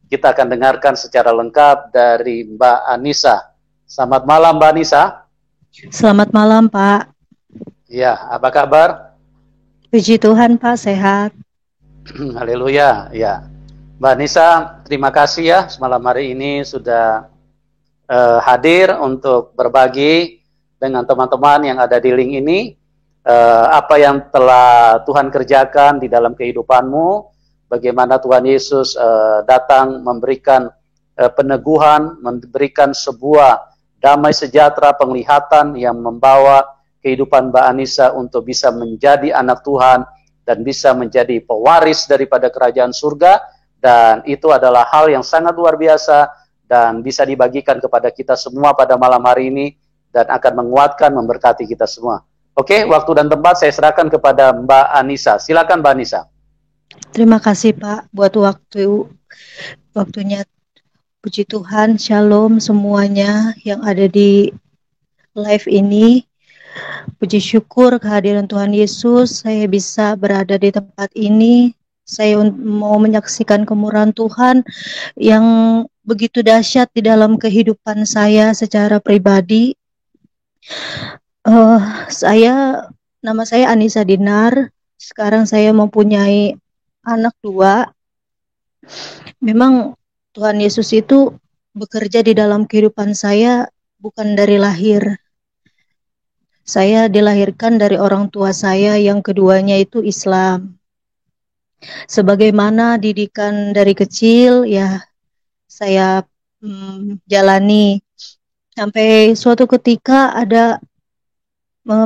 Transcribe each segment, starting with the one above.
kita akan dengarkan secara lengkap dari Mbak Anissa. Selamat malam Mbak Anissa. Selamat malam Pak. Ya, apa kabar? Puji Tuhan Pak, sehat. Haleluya. Ya, Mbak Anissa, terima kasih ya semalam hari ini sudah hadir untuk berbagi dengan teman-teman yang ada di link ini. Apa yang telah Tuhan kerjakan di dalam kehidupanmu, bagaimana Tuhan Yesus datang memberikan peneguhan, memberikan sebuah damai sejahtera, penglihatan yang membawa kehidupan Mbak Anissa untuk bisa menjadi anak Tuhan dan bisa menjadi pewaris daripada kerajaan surga, dan itu adalah hal yang sangat luar biasa dan bisa dibagikan kepada kita semua pada malam hari ini dan akan menguatkan, memberkati kita semua. Oke, waktu dan tempat saya serahkan kepada Mbak Anissa. Silakan Mbak Anissa. Terima kasih Pak buat waktunya. Puji Tuhan, shalom semuanya yang ada di live ini. Puji syukur kehadiran Tuhan Yesus, saya bisa berada di tempat ini. Saya mau menyaksikan kemurahan Tuhan yang begitu dahsyat di dalam kehidupan saya secara pribadi. Nama saya Anissa Dinar. Sekarang saya mempunyai anak 2. Memang Tuhan Yesus itu bekerja di dalam kehidupan saya bukan dari lahir. Saya dilahirkan dari orang tua saya yang keduanya itu Islam. Sebagaimana didikan dari kecil ya saya jalani sampai suatu ketika ada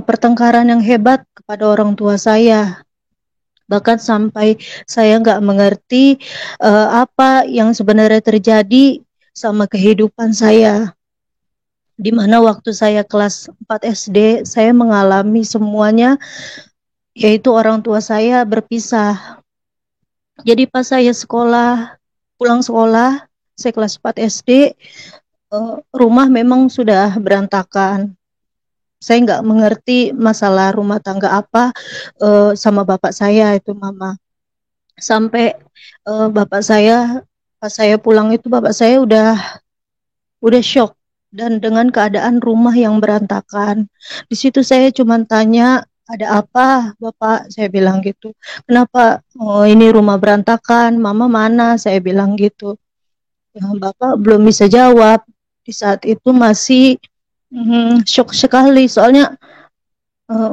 pertengkaran yang hebat kepada orang tua saya. Bahkan sampai saya nggak mengerti apa yang sebenarnya terjadi sama kehidupan saya. Di mana waktu saya kelas 4 SD, saya mengalami semuanya, yaitu orang tua saya berpisah. Jadi pas saya pulang sekolah, saya kelas 4 SD, rumah memang sudah berantakan. Saya nggak mengerti masalah rumah tangga apa sama bapak saya itu mama. Sampai bapak saya pas saya pulang itu bapak saya udah shock dan dengan keadaan rumah yang berantakan. Di situ saya cuma tanya, ada apa bapak? Saya bilang gitu. Kenapa ini rumah berantakan? Mama mana? Saya bilang gitu. Ya, bapak belum bisa jawab. Di saat itu masih shock sekali soalnya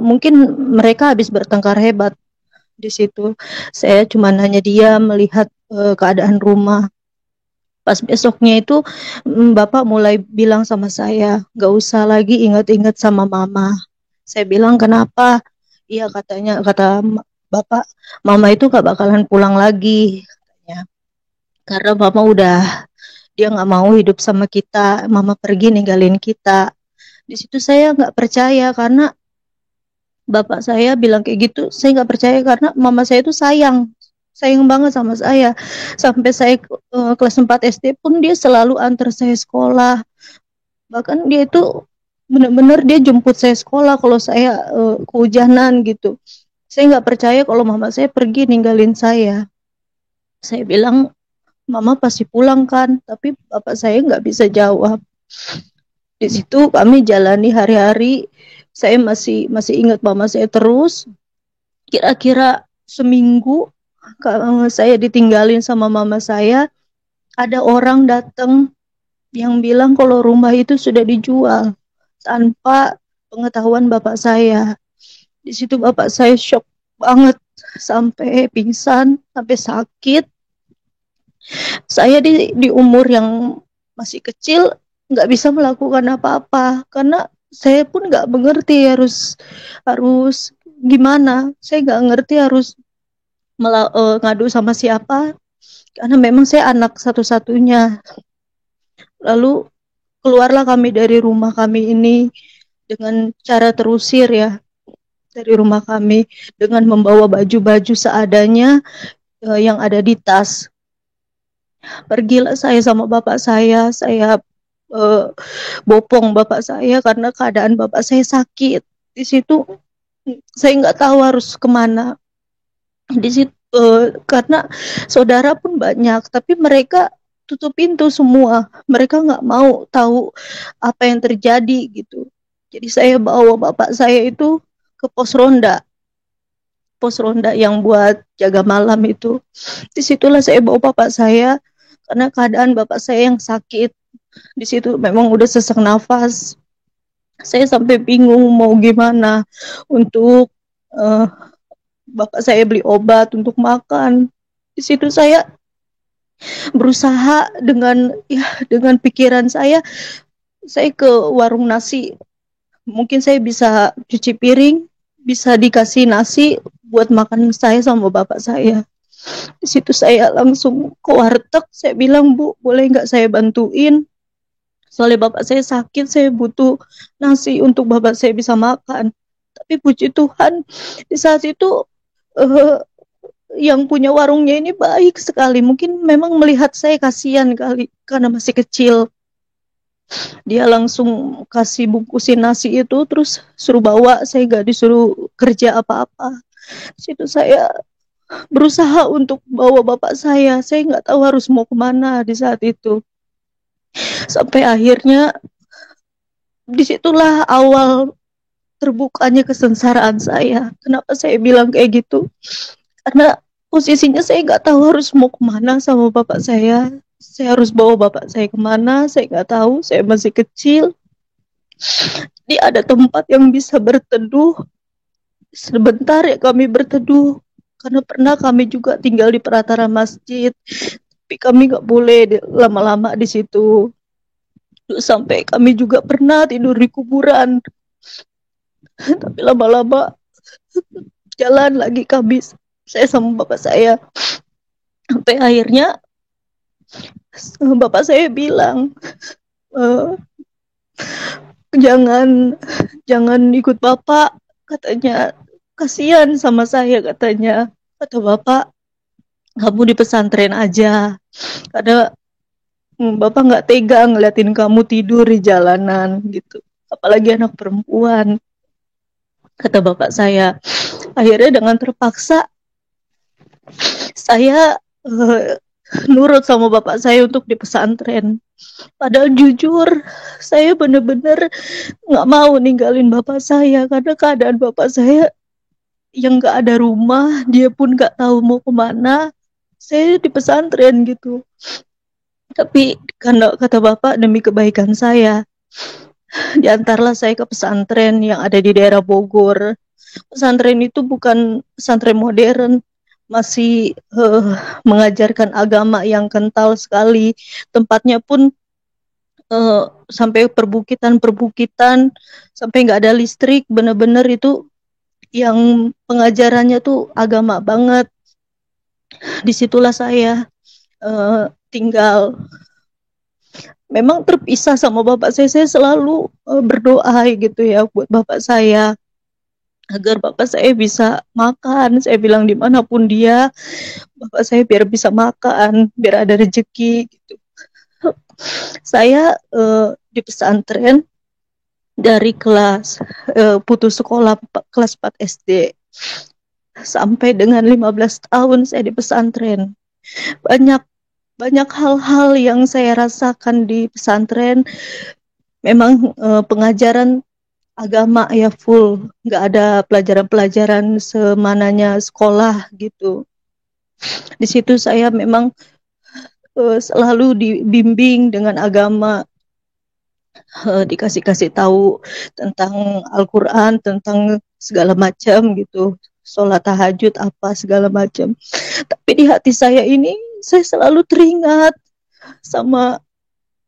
mungkin mereka habis bertengkar hebat. Di situ saya cuma hanya diam melihat keadaan rumah. Pas besoknya itu bapak mulai bilang sama saya, gak usah lagi ingat-ingat sama mama. Saya bilang kenapa? Iya kata bapak, mama itu gak bakalan pulang lagi katanya. Karena mama dia gak mau hidup sama kita, mama pergi ninggalin kita. Di situ saya nggak percaya karena bapak saya bilang kayak gitu. Saya nggak percaya karena mama saya itu sayang banget sama saya. Sampai saya kelas 4 SD pun dia selalu antar saya sekolah. Bahkan dia itu benar-benar dia jemput saya sekolah kalau saya kehujanan gitu. Saya nggak percaya kalau mama saya pergi ninggalin saya. Saya bilang mama pasti pulang kan, tapi bapak saya nggak bisa jawab. Di situ kami jalani hari-hari. Saya masih ingat mama saya terus. Kira-kira seminggu saya ditinggalin sama mama saya. Ada orang datang yang bilang kalau rumah itu sudah dijual tanpa pengetahuan bapak saya. Di situ bapak saya shock banget sampai pingsan, sampai sakit. Saya di umur yang masih kecil nggak bisa melakukan apa-apa karena saya pun nggak mengerti harus gimana. Saya nggak ngerti harus ngadu sama siapa karena memang saya anak satu-satunya. Lalu keluarlah kami dari rumah kami ini dengan cara terusir ya dari rumah kami dengan membawa baju-baju seadanya yang ada di tas. Pergilah saya sama bapak saya bopong bapak saya karena keadaan bapak saya sakit. Di situ saya nggak tahu harus kemana. Di situ karena saudara pun banyak, tapi mereka tutup pintu semua. Mereka nggak mau tahu apa yang terjadi gitu. Jadi saya bawa bapak saya itu ke pos ronda yang buat jaga malam itu. Disitulah saya bawa bapak saya karena keadaan bapak saya yang sakit. Di situ memang udah sesak nafas. Saya sampai bingung mau gimana untuk uh, bapak saya beli obat untuk makan. Di situ saya berusaha dengan pikiran saya ke warung nasi. Mungkin saya bisa cuci piring, bisa dikasih nasi buat makan saya sama bapak saya. Di situ saya langsung ke warteg, saya bilang, "Bu, boleh nggak saya bantuin? Soalnya bapak saya sakit, saya butuh nasi untuk bapak saya bisa makan." Tapi puji Tuhan, di saat itu uh, yang punya warungnya ini baik sekali. Mungkin memang melihat saya kasihan kali karena masih kecil. Dia langsung kasih bungkusin nasi itu, terus suruh bawa, saya gak disuruh kerja apa-apa. Situ saya berusaha untuk bawa bapak saya nggak tahu harus mau kemana di saat itu. Sampai akhirnya disitulah awal terbukanya kesengsaraan saya. Kenapa saya bilang kayak gitu? Karena posisinya saya nggak tahu harus mau kemana sama bapak saya. Saya harus bawa bapak saya kemana, saya nggak tahu. Saya masih kecil. Jadi ada tempat yang bisa berteduh. Sebentar ya kami berteduh. Karena pernah kami juga tinggal di pelataran masjid. Tapi kami nggak boleh lama-lama di situ. Sampai kami juga pernah tidur di kuburan. Tapi lama-lama jalan lagi kami, saya sama bapak saya. Sampai akhirnya bapak saya bilang, e, jangan jangan ikut bapak, katanya kasihan sama saya, katanya. Kata bapak, kamu di pesantren aja, karena bapak nggak tega ngeliatin kamu tidur di jalanan gitu, apalagi anak perempuan, kata bapak saya. Akhirnya dengan terpaksa saya nurut sama bapak saya untuk di pesantren. Padahal jujur saya benar-benar nggak mau ninggalin bapak saya karena keadaan bapak saya yang nggak ada rumah, dia pun nggak tahu mau kemana. Saya di pesantren gitu. Tapi karena kata bapak demi kebaikan saya, diantarlah saya ke pesantren yang ada di daerah Bogor. Pesantren itu bukan pesantren modern, masih mengajarkan agama yang kental sekali. Tempatnya pun sampai perbukitan, sampai nggak ada listrik, benar-benar itu yang pengajarannya tuh agama banget. Disitulah saya tinggal. Memang terpisah sama bapak saya selalu berdoa gitu ya buat bapak saya, agar bapak saya bisa makan. Saya bilang dimanapun dia, bapak saya biar bisa makan, biar ada rezeki gitu. Saya di pesantren dari kelas putus sekolah kelas 4 SD sampai dengan 15 tahun saya di pesantren. Banyak banyak hal-hal yang saya rasakan di pesantren. Memang pengajaran agama ya full, nggak ada pelajaran-pelajaran semananya sekolah gitu. Di situ saya memang selalu dibimbing dengan agama, dikasih tahu tentang Al-Quran, tentang segala macam gitu, sholat tahajud apa segala macam. Tapi di hati saya ini saya selalu teringat sama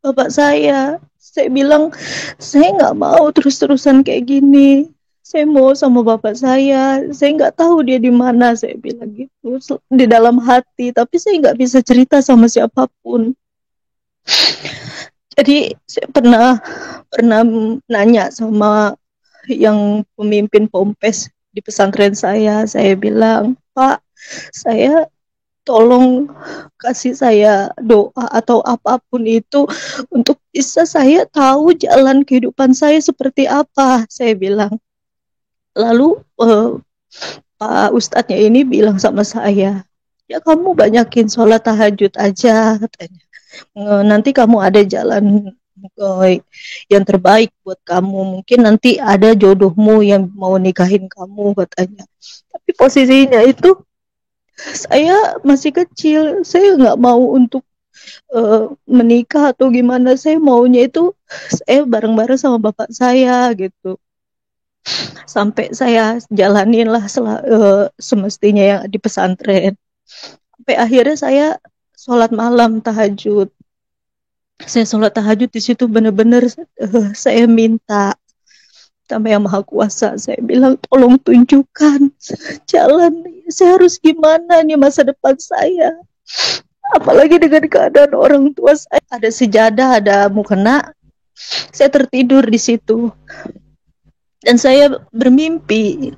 bapak saya. Saya bilang, saya nggak mau terus-terusan kayak gini. Saya mau sama bapak saya. Saya nggak tahu dia di mana. Saya bilang gitu di dalam hati. Tapi saya nggak bisa cerita sama siapapun. Jadi saya pernah nanya sama yang pemimpin Pompes di pesantren saya. Saya bilang, Pak, saya tolong kasih saya doa atau apapun itu untuk bisa saya tahu jalan kehidupan saya seperti apa, saya bilang. Lalu Pak Ustadznya ini bilang sama saya, ya kamu banyakin sholat tahajud aja, katanya. nanti kamu ada jalan yang terbaik buat kamu, mungkin nanti ada jodohmu yang mau nikahin kamu katanya. Tapi posisinya itu saya masih kecil, saya nggak mau untuk menikah atau gimana. Saya maunya itu saya bareng-bareng sama bapak saya gitu, sampai saya jalanin lah semestinya yang di pesantren. Sampai akhirnya saya sholat malam tahajud. Saya sholat tahajud di situ benar-benar saya minta sama Yang Maha Kuasa. Saya bilang, tolong tunjukkan jalan. Saya harus gimana nih masa depan saya. Apalagi dengan keadaan orang tua saya. Ada sejadah, ada mukena. Saya tertidur di situ. Dan saya bermimpi.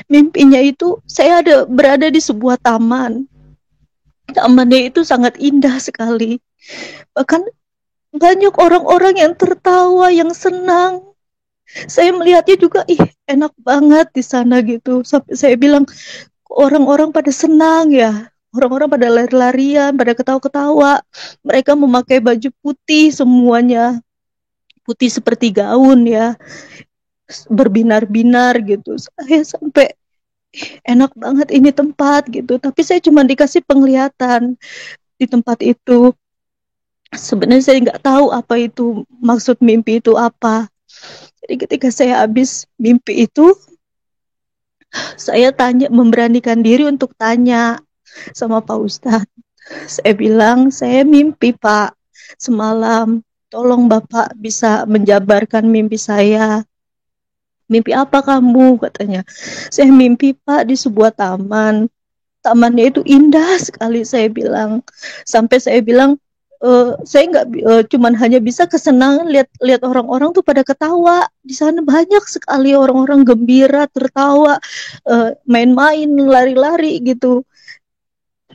Mimpinya itu saya berada di sebuah taman. Tamannya itu sangat indah sekali. Bahkan banyak orang-orang yang tertawa, yang senang. Saya melihatnya juga, enak banget di sana gitu. Sampai saya bilang, orang-orang pada senang ya. Orang-orang pada lari-larian, pada ketawa-ketawa. Mereka memakai baju putih semuanya. Putih seperti gaun ya. Berbinar-binar gitu. Saya sampai, enak banget ini tempat gitu. Tapi saya cuma dikasih penglihatan di tempat itu. Sebenarnya saya nggak tahu apa itu, maksud mimpi itu apa. Jadi ketika saya habis mimpi itu, saya memberanikan diri untuk tanya sama Pak Ustadz. Saya bilang, saya mimpi Pak semalam. Tolong Bapak bisa menjabarkan mimpi saya. Mimpi apa kamu? Katanya. Saya mimpi Pak di sebuah taman. Tamannya itu indah sekali, saya bilang. Sampai saya bilang, saya nggak cuman hanya bisa kesenangan lihat orang-orang tuh pada ketawa. Di sana banyak sekali orang-orang gembira, tertawa, main-main, lari-lari gitu.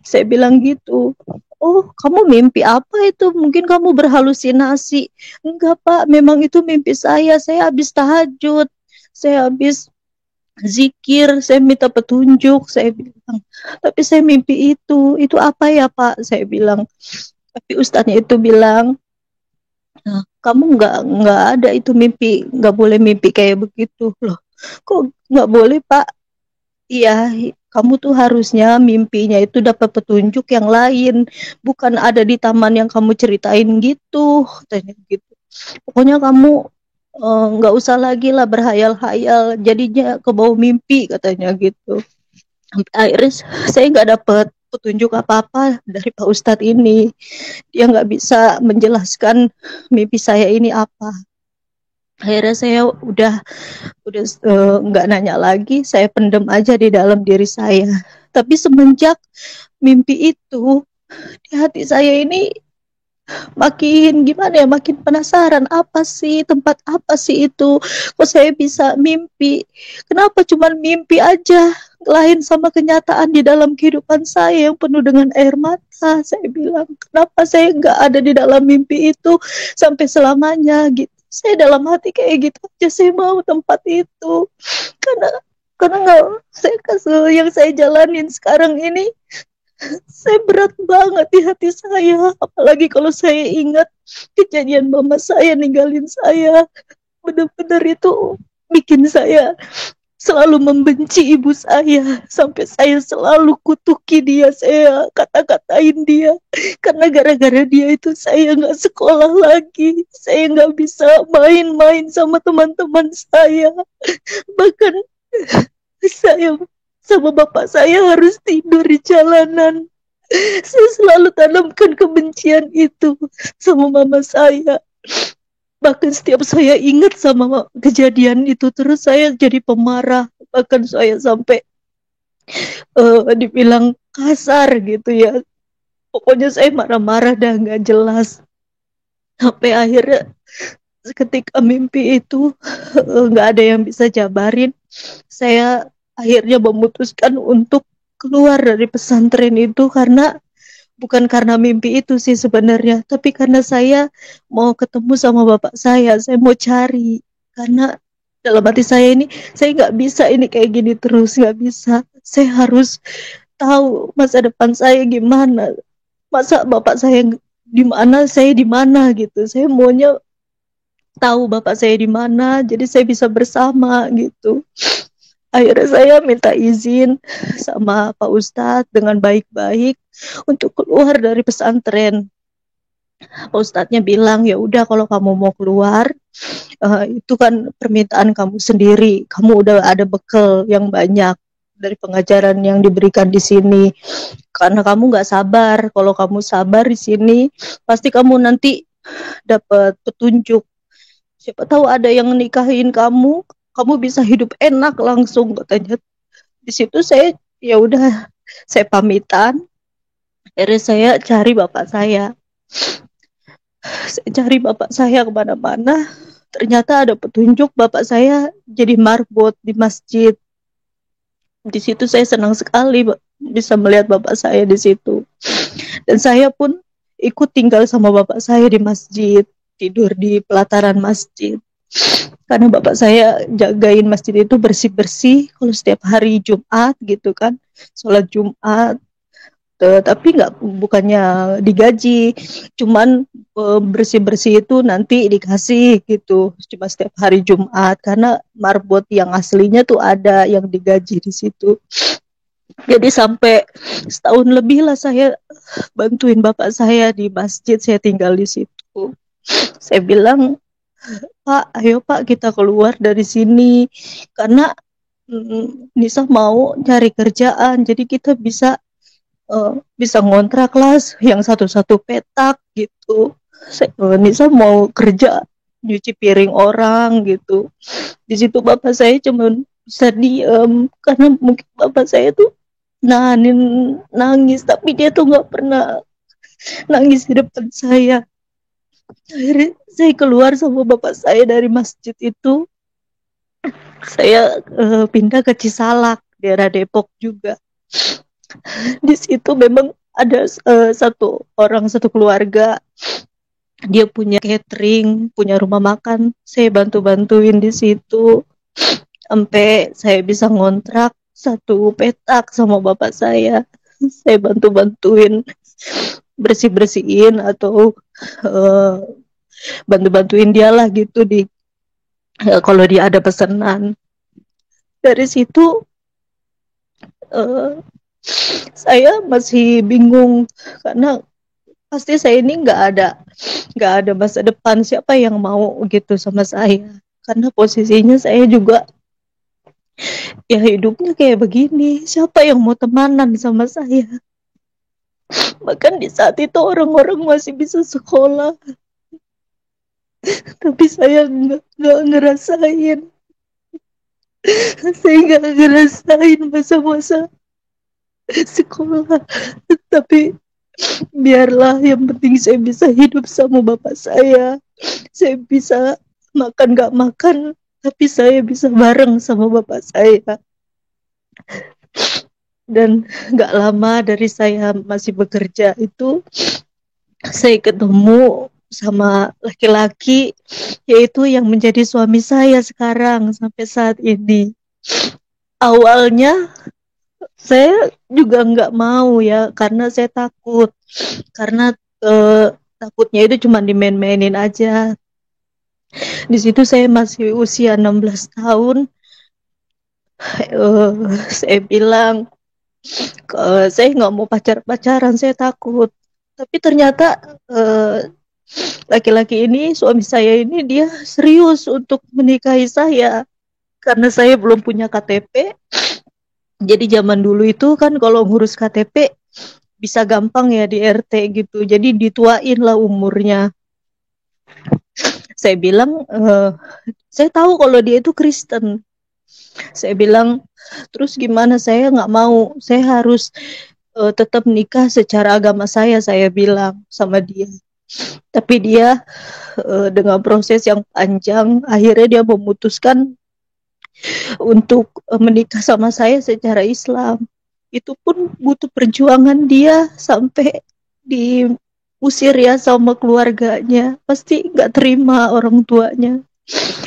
Saya bilang gitu. Oh, kamu mimpi apa itu? Mungkin kamu berhalusinasi. Enggak, Pak, memang itu mimpi saya. Saya habis tahajud. Saya habis zikir, saya minta petunjuk, saya bilang. Tapi saya mimpi itu. Itu apa ya, Pak? Saya bilang. Tapi ustadznya itu bilang, nah, kamu nggak ada itu mimpi, nggak boleh mimpi kayak begitu loh. Kok nggak boleh Pak? Iya, kamu tuh harusnya mimpinya itu dapat petunjuk yang lain, bukan ada di taman yang kamu ceritain gitu, katanya gitu. Pokoknya kamu nggak usah lagi lah berhayal-hayal, jadinya ke bawah mimpi katanya gitu. Sampai akhirnya saya nggak dapet petunjuk apa-apa dari Pak Ustadz ini. Dia nggak bisa menjelaskan mimpi saya ini apa. Akhirnya saya udah nggak nanya lagi, saya pendem aja di dalam diri saya. Tapi semenjak mimpi itu, di hati saya ini makin gimana ya, makin penasaran, apa sih, tempat apa sih itu, kok saya bisa mimpi, kenapa cuma mimpi aja, lain sama kenyataan di dalam kehidupan saya yang penuh dengan air mata. Saya bilang, kenapa saya nggak ada di dalam mimpi itu sampai selamanya gitu. Saya dalam hati kayak gitu aja, saya mau tempat itu, karena nggak, yang saya jalanin sekarang ini, saya berat banget di hati saya. Apalagi kalau saya ingat kejadian mama saya ninggalin saya. Benar-benar itu bikin saya selalu membenci ibu saya. Sampai saya selalu kutuki dia, saya kata-katain dia. Karena gara-gara dia itu saya nggak sekolah lagi. Saya nggak bisa main-main sama teman-teman saya. Bahkan saya sama bapak saya harus tidur di jalanan. Saya selalu tanamkan kebencian itu sama mama saya. Bahkan setiap saya ingat sama kejadian itu, terus saya jadi pemarah. Bahkan saya sampai dibilang kasar gitu ya. Pokoknya saya marah-marah dan gak jelas. Sampai akhirnya ketika mimpi itu gak ada yang bisa jabarin. Saya akhirnya memutuskan untuk keluar dari pesantren itu, karena bukan karena mimpi itu sih sebenarnya, tapi karena saya mau ketemu sama bapak saya mau cari. Karena dalam hati saya ini, saya nggak bisa ini kayak gini terus, nggak bisa. Saya harus tahu masa depan saya gimana. Masa bapak saya di mana saya di mana gitu. Saya maunya tahu bapak saya di mana, jadi saya bisa bersama gitu. Akhirnya saya minta izin sama Pak Ustadz dengan baik-baik untuk keluar dari pesantren. Pak Ustadznya bilang, ya udah kalau kamu mau keluar, itu kan permintaan kamu sendiri. Kamu udah ada bekal yang banyak dari pengajaran yang diberikan di sini. Karena kamu nggak sabar. Kalau kamu sabar di sini, pasti kamu nanti dapat petunjuk. Siapa tahu ada yang nikahin kamu, kamu bisa hidup enak langsung katanya. Di situ saya ya udah, saya pamitan. Akhirnya saya cari bapak saya. Saya cari bapak saya kemana-mana. Ternyata ada petunjuk bapak saya jadi marbot di masjid. Di situ saya senang sekali bisa melihat bapak saya di situ. Dan saya pun ikut tinggal sama bapak saya di masjid, tidur di pelataran masjid. Karena bapak saya jagain masjid itu bersih-bersih kalau setiap hari Jumat gitu kan, sholat Jumat. Tapi bukannya digaji, cuman bersih-bersih itu nanti dikasih gitu, cuma setiap hari Jumat, karena marbot yang aslinya tuh ada yang digaji di situ. Jadi sampai setahun lebih lah saya bantuin bapak saya di masjid, saya tinggal di situ. Saya bilang, Pak, ayo Pak kita keluar dari sini, karena Nisa mau cari kerjaan, jadi kita bisa ngontrak lah yang satu-satu petak gitu. Nisa mau kerja nyuci piring orang gitu. Di situ bapak saya cuma bisa diem karena mungkin bapak saya tuh nahanin nangis, tapi dia tuh nggak pernah nangis di depan saya. Akhirnya saya keluar sama bapak saya dari masjid itu. Saya pindah ke Cisalak, daerah Depok juga. Di situ memang ada satu keluarga, dia punya catering, punya rumah makan. Saya bantu-bantuin di situ sampai saya bisa ngontrak satu petak sama bapak saya. Saya bantu-bantuin bersih-bersihin atau bantu-bantuin dia lah gitu kalau dia ada pesanan. Dari situ saya masih bingung karena pasti saya ini nggak ada masa depan, siapa yang mau gitu sama saya, karena posisinya saya juga ya hidupnya kayak begini, siapa yang mau temanan sama saya. Bahkan di saat itu orang-orang masih bisa sekolah, tapi saya nggak ngerasain, saya nggak ngerasain masa-masa sekolah. Tapi biarlah, yang penting saya bisa hidup sama bapak saya bisa makan gak makan, tapi saya bisa bareng sama bapak saya. Dan gak lama dari saya masih bekerja itu, saya ketemu sama laki-laki, yaitu yang menjadi suami saya sekarang sampai saat ini. Awalnya saya juga nggak mau ya, karena saya takut, karena takutnya itu cuma dimain-mainin aja. Di situ saya masih usia 16 tahun. Saya bilang, saya nggak mau pacaran, saya takut. Tapi ternyata laki-laki ini, suami saya ini, dia serius untuk menikahi saya. Karena saya belum punya KTP. Jadi zaman dulu itu kan kalau ngurus KTP bisa gampang ya di RT gitu. Jadi dituain lah umurnya. Saya bilang, saya tahu kalau dia itu Kristen. Saya bilang, terus gimana, saya nggak mau, saya harus tetap nikah secara agama saya bilang sama dia. Tapi dia dengan proses yang panjang, akhirnya dia memutuskan untuk menikah sama saya secara Islam. Itu pun butuh perjuangan dia sampai diusir ya sama keluarganya. Pasti nggak terima orang tuanya.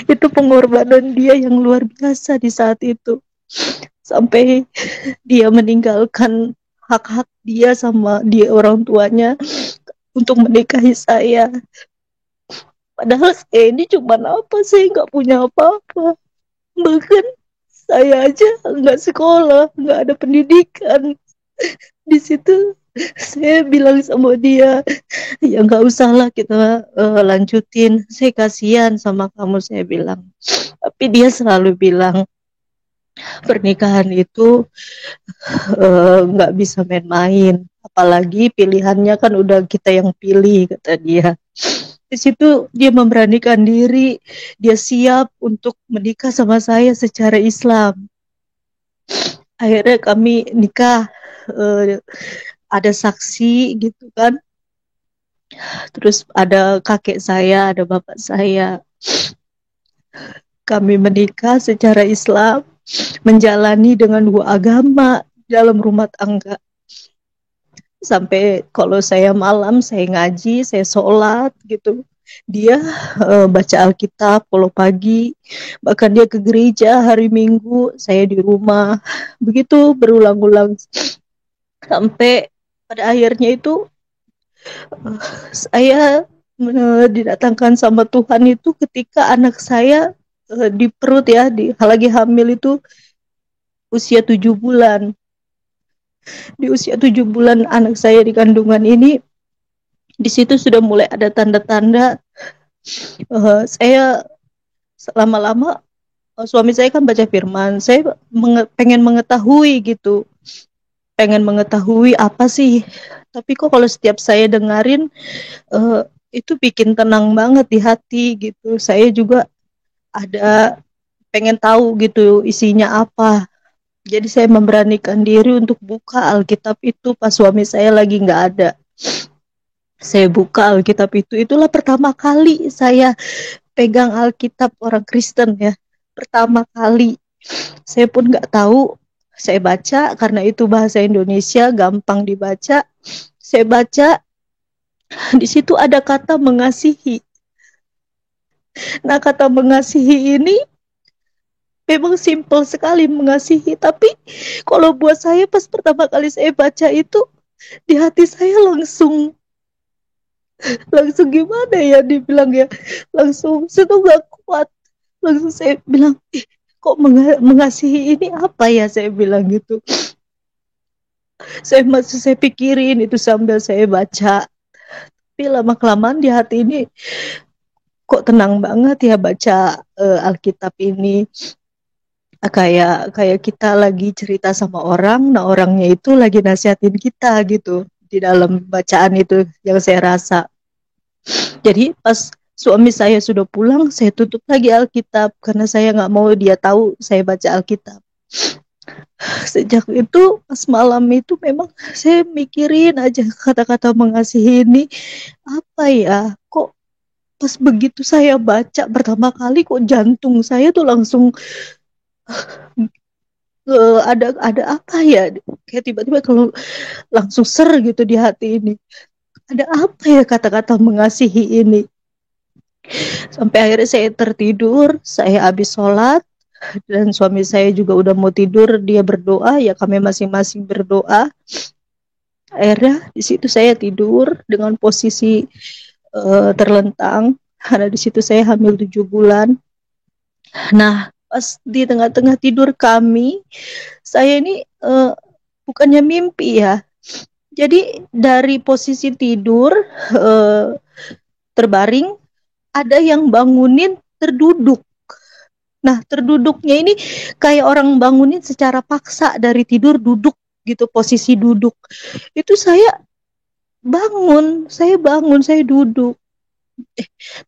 Itu pengorbanan dia yang luar biasa di saat itu. Sampai dia meninggalkan hak-hak dia sama dia orang tuanya untuk menikahi saya. Padahal saya ini cuma apa, saya nggak punya apa-apa. Bahkan saya aja nggak sekolah, nggak ada pendidikan. Di situ saya bilang sama dia, ya nggak usah lah kita lanjutin. Saya kasihan sama kamu, saya bilang. Tapi dia selalu bilang pernikahan itu nggak bisa main-main. Apalagi pilihannya kan udah kita yang pilih, kata dia. Di situ dia memberanikan diri, dia siap untuk menikah sama saya secara Islam. Akhirnya kami nikah, ada saksi gitu kan. Terus ada kakek saya, ada bapak saya. Kami menikah secara Islam, menjalani dengan dua agama dalam rumah tangga. Sampai kalau saya malam, saya ngaji, saya sholat gitu. Dia baca Alkitab kalau pagi, bahkan dia ke gereja hari Minggu, saya di rumah. Begitu berulang-ulang sampai pada akhirnya itu saya didatangkan sama Tuhan itu ketika anak saya di perut ya, lagi hamil itu usia 7 bulan. Di usia 7 bulan anak saya di kandungan ini, di situ sudah mulai ada tanda-tanda saya lama-lama, suami saya kan baca firman, saya pengen mengetahui gitu, pengen mengetahui apa sih, tapi kok kalau setiap saya dengerin itu bikin tenang banget di hati gitu. Saya juga ada pengen tahu gitu isinya apa. Jadi saya memberanikan diri untuk buka Alkitab itu pas suami saya lagi nggak ada. Saya buka Alkitab itu, itulah pertama kali saya pegang Alkitab orang Kristen ya. Pertama kali. Saya pun nggak tahu. Saya baca karena itu bahasa Indonesia, gampang dibaca. Saya baca, di situ ada kata mengasihi. Nah, kata mengasihi ini memang simpel sekali mengasihi, tapi kalau buat saya pas pertama kali saya baca itu, di hati saya langsung gimana ya dibilang ya, langsung saya tuh gak kuat. Langsung saya bilang, kok mengasihi ini apa ya, saya bilang gitu. Saya pikirin itu sambil saya baca. Tapi lama-kelamaan di hati ini kok tenang banget ya baca Alkitab ini. Kayak kita lagi cerita sama orang, nah orangnya itu lagi nasihatin kita gitu di dalam bacaan itu yang saya rasa. Jadi pas suami saya sudah pulang, saya tutup lagi Alkitab karena saya nggak mau dia tahu saya baca Alkitab. Sejak itu pas malam itu memang saya mikirin aja kata-kata mengasihi ini apa ya, kok pas begitu saya baca pertama kali kok jantung saya tuh langsung ada apa ya, kayak tiba-tiba kalau langsung ser gitu di hati ini, ada apa ya kata-kata mengasihi ini. Sampai akhirnya saya tertidur, saya habis sholat dan suami saya juga udah mau tidur, dia berdoa, ya kami masing-masing berdoa. Akhirnya di situ saya tidur dengan posisi terlentang karena di situ saya hamil 7 bulan. Nah, pas di tengah-tengah tidur kami, saya ini bukannya mimpi ya. Jadi dari posisi tidur terbaring, ada yang bangunin terduduk. Nah, terduduknya ini kayak orang bangunin secara paksa dari tidur duduk gitu, posisi duduk. Itu saya bangun, saya duduk.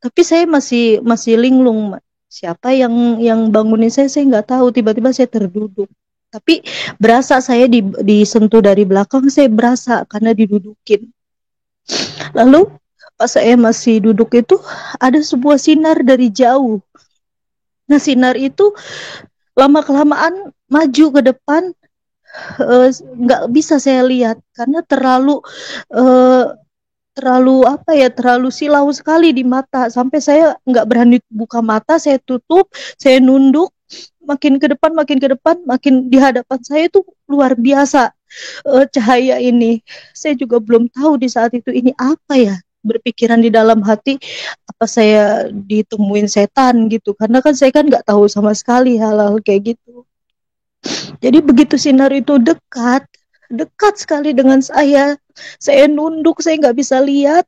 Tapi saya masih linglung. Siapa yang bangunin saya nggak tahu. Tiba-tiba saya terduduk. Tapi berasa saya disentuh dari belakang, saya berasa karena didudukin. Lalu pas saya masih duduk itu ada sebuah sinar dari jauh. Nah, sinar itu lama-kelamaan maju ke depan, nggak bisa saya lihat karena terlalu silau sekali di mata, sampai saya nggak berani buka mata, saya tutup, saya nunduk, makin ke depan, makin di hadapan saya itu luar biasa cahaya ini. Saya juga belum tahu di saat itu ini apa ya. Berpikiran di dalam hati, apa saya ditemuin setan gitu. Karena kan saya kan nggak tahu sama sekali hal-hal kayak gitu. Jadi begitu sinar itu dekat, dekat sekali dengan saya nunduk, saya nggak bisa lihat.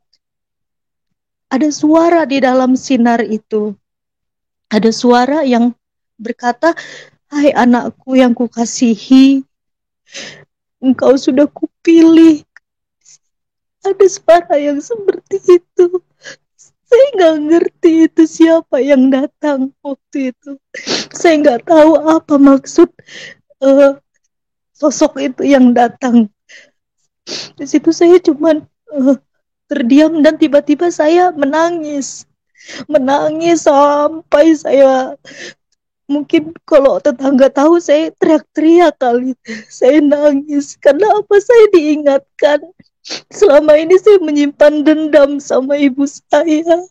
Ada suara di dalam sinar itu. Ada suara yang berkata, "Hai anakku yang kukasihi, engkau sudah kupilih." Ada suara yang seperti itu. Saya nggak ngerti itu siapa yang datang waktu itu. Saya nggak tahu apa maksud uh, sosok itu yang datang. Di situ saya cuman terdiam dan tiba-tiba saya menangis. Menangis sampai saya, mungkin kalau tetangga tahu saya teriak-teriak kali. Saya nangis karena apa, saya diingatkan selama ini saya menyimpan dendam sama ibu saya.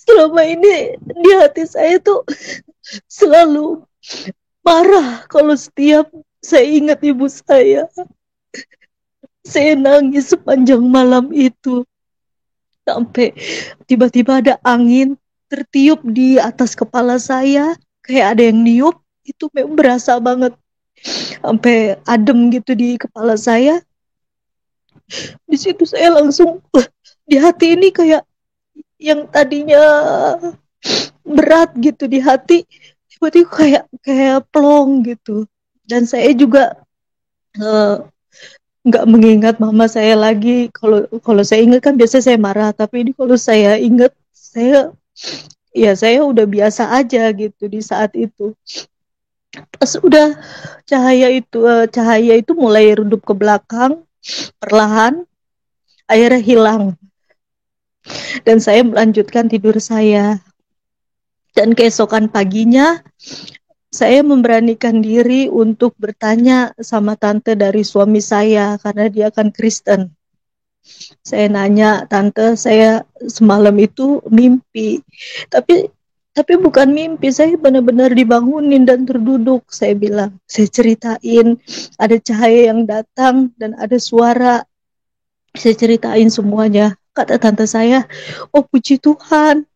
Selama ini di hati saya tuh selalu marah kalau setiap saya ingat ibu saya. Saya nangis sepanjang malam itu. Sampai tiba-tiba ada angin tertiup di atas kepala saya. Kayak ada yang niup. Itu memang berasa banget. Sampai adem gitu di kepala saya. Di situ saya langsung, di hati ini kayak yang tadinya berat gitu di hati, tiba-tiba kayak plong gitu. Dan saya juga eh, nggak mengingat mama saya lagi. Kalau kalau saya ingat kan biasa saya marah, tapi ini kalau saya ingat, saya udah biasa aja gitu di saat itu. Pas udah cahaya itu mulai redup ke belakang perlahan, akhirnya hilang, dan saya melanjutkan tidur saya. Dan keesokan paginya saya memberanikan diri untuk bertanya sama tante dari suami saya karena dia kan Kristen. Saya nanya, "Tante, saya semalam itu mimpi." Tapi tapi bukan mimpi, saya benar-benar dibangunin dan terduduk. Saya bilang, saya ceritain ada cahaya yang datang dan ada suara. Saya ceritain semuanya. Kata tante saya, "Oh puji Tuhan,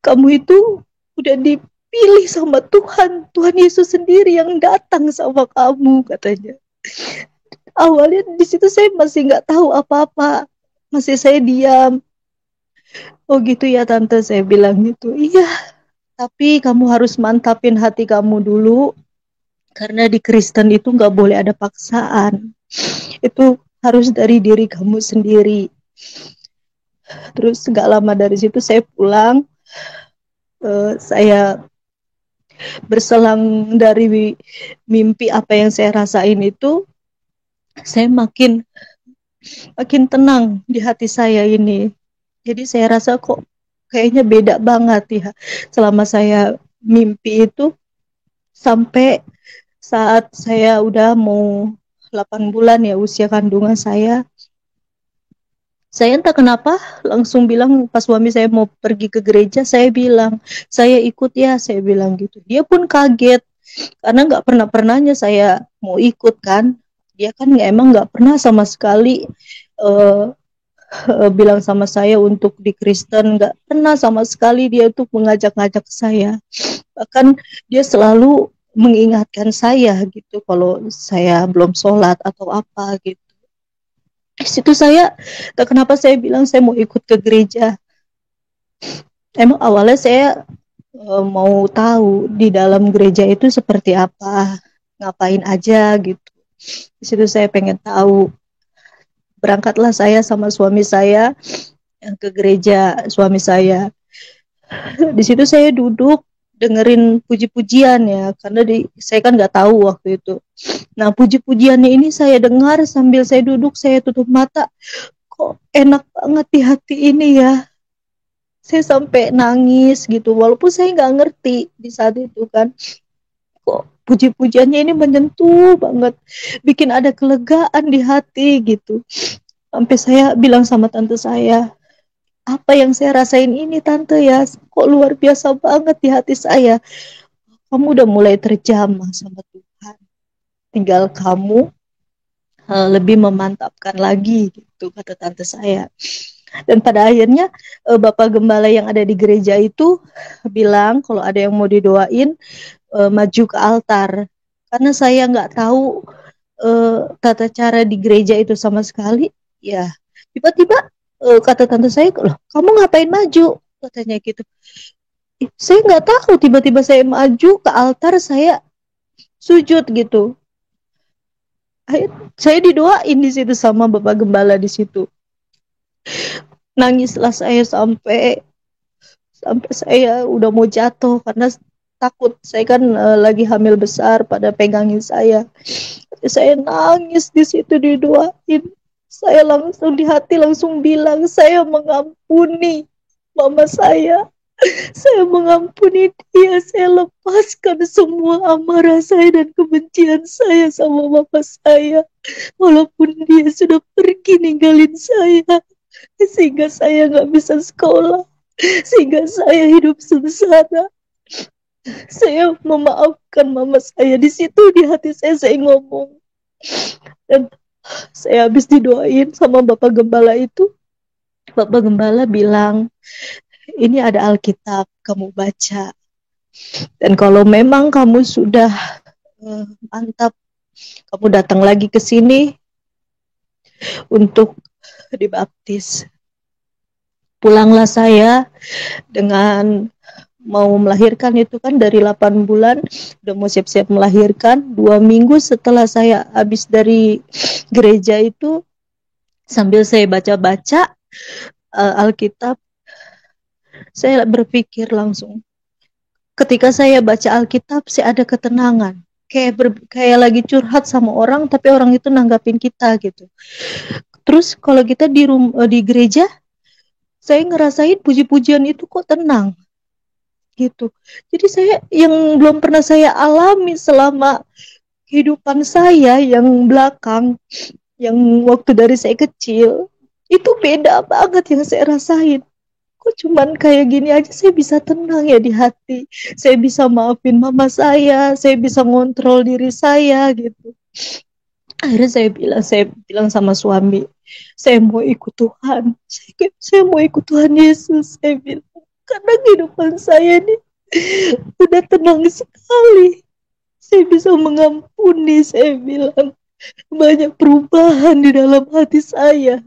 kamu itu udah dipilih sama Tuhan. Tuhan Yesus sendiri yang datang sama kamu," katanya. Awalnya di situ saya masih nggak tahu apa-apa. Masih saya diam. "Oh gitu ya tante," saya bilang gitu. "Iya, tapi kamu harus mantapin hati kamu dulu. Karena di Kristen itu nggak boleh ada paksaan. Itu harus dari diri kamu sendiri." Terus nggak lama dari situ saya pulang. Saya berselang dari mimpi apa yang saya rasain itu, saya makin makin tenang di hati saya ini. Jadi saya rasa kok kayaknya beda banget ya selama saya mimpi itu, sampai saat saya udah mau 8 bulan ya usia kandungan saya entah kenapa langsung bilang pas suami saya mau pergi ke gereja, saya bilang, "Saya ikut ya," saya bilang gitu. Dia pun kaget karena nggak pernahnya saya mau ikut kan. Dia kan emang nggak pernah sama sekali uh, bilang sama saya untuk di Kristen, nggak pernah sama sekali dia tuh mengajak-ngajak saya. Bahkan dia selalu mengingatkan saya gitu kalau saya belum sholat atau apa gitu. Di situ saya, tak kenapa saya bilang saya mau ikut ke gereja. Emang awalnya saya mau tahu di dalam gereja itu seperti apa, ngapain aja gitu. Di situ saya pengen tahu. Berangkatlah saya sama suami saya yang ke gereja suami saya. Di situ saya duduk dengerin puji-pujian ya, karena saya kan nggak tahu waktu itu. Nah puji-pujiannya ini saya dengar sambil saya duduk, saya tutup mata. Kok enak banget di hati ini ya. Saya sampai nangis gitu, walaupun saya nggak ngerti di saat itu kan. Kok puji-pujiannya ini menyentuh banget, bikin ada kelegaan di hati gitu. Sampai saya bilang sama tante saya, "Apa yang saya rasain ini tante ya, kok luar biasa banget di hati saya. Kamu udah mulai terjamah sama Tuhan. Tinggal kamu lebih memantapkan lagi gitu kata tante saya. Dan pada akhirnya Bapak Gembala yang ada di gereja itu bilang kalau ada yang mau didoain maju ke altar. Karena saya nggak tahu tata cara di gereja itu sama sekali, ya tiba-tiba kata tante saya, loh kamu ngapain maju? Katanya gitu. Saya nggak tahu, tiba-tiba saya maju ke altar, saya sujud gitu. Saya didoain di situ sama Bapak Gembala di situ. Nangislah saya sampai saya udah mau jatuh karena takut. Saya kan lagi hamil besar, pada pegangin saya. Saya nangis di situ didoain. Saya langsung di hati langsung bilang, saya mengampuni mama saya. Saya mengampuni dia. Saya lepaskan semua amarah saya dan kebencian saya sama bapak saya. Walaupun dia sudah pergi ninggalin saya. Sehingga saya nggak bisa sekolah. Sehingga saya hidup sengsara. Saya memaafkan mama saya. Di situ di hati saya ngomong. Dan saya habis didoain sama Bapak Gembala itu. Bapak Gembala bilang, ini ada Alkitab, kamu baca. Dan kalau memang kamu sudah mantap, kamu datang lagi ke sini untuk dibaptis. Pulanglah saya dengan mau melahirkan itu kan dari 8 bulan, udah mau siap-siap melahirkan. 2 minggu setelah saya habis dari gereja itu, sambil saya baca-baca Alkitab, saya berpikir langsung. Ketika saya baca Alkitab, saya ada ketenangan. Kayak lagi curhat sama orang, tapi orang itu nanggapin kita gitu. Terus kalau kita di gereja, saya ngerasain puji-pujian itu kok tenang gitu. Jadi saya yang belum pernah saya alami selama kehidupan saya yang belakang, yang waktu dari saya kecil, itu beda banget yang saya rasain. Kok cuman kayak gini aja saya bisa tenang ya di hati. Saya bisa maafin mama saya bisa ngontrol diri saya gitu. Akhirnya saya bilang sama suami, saya mau ikut Tuhan. Saya mau ikut Tuhan Yesus, saya bilang. Karena kehidupan saya ini udah tenang sekali. Saya bisa mengampuni, saya bilang. Banyak perubahan di dalam hati saya.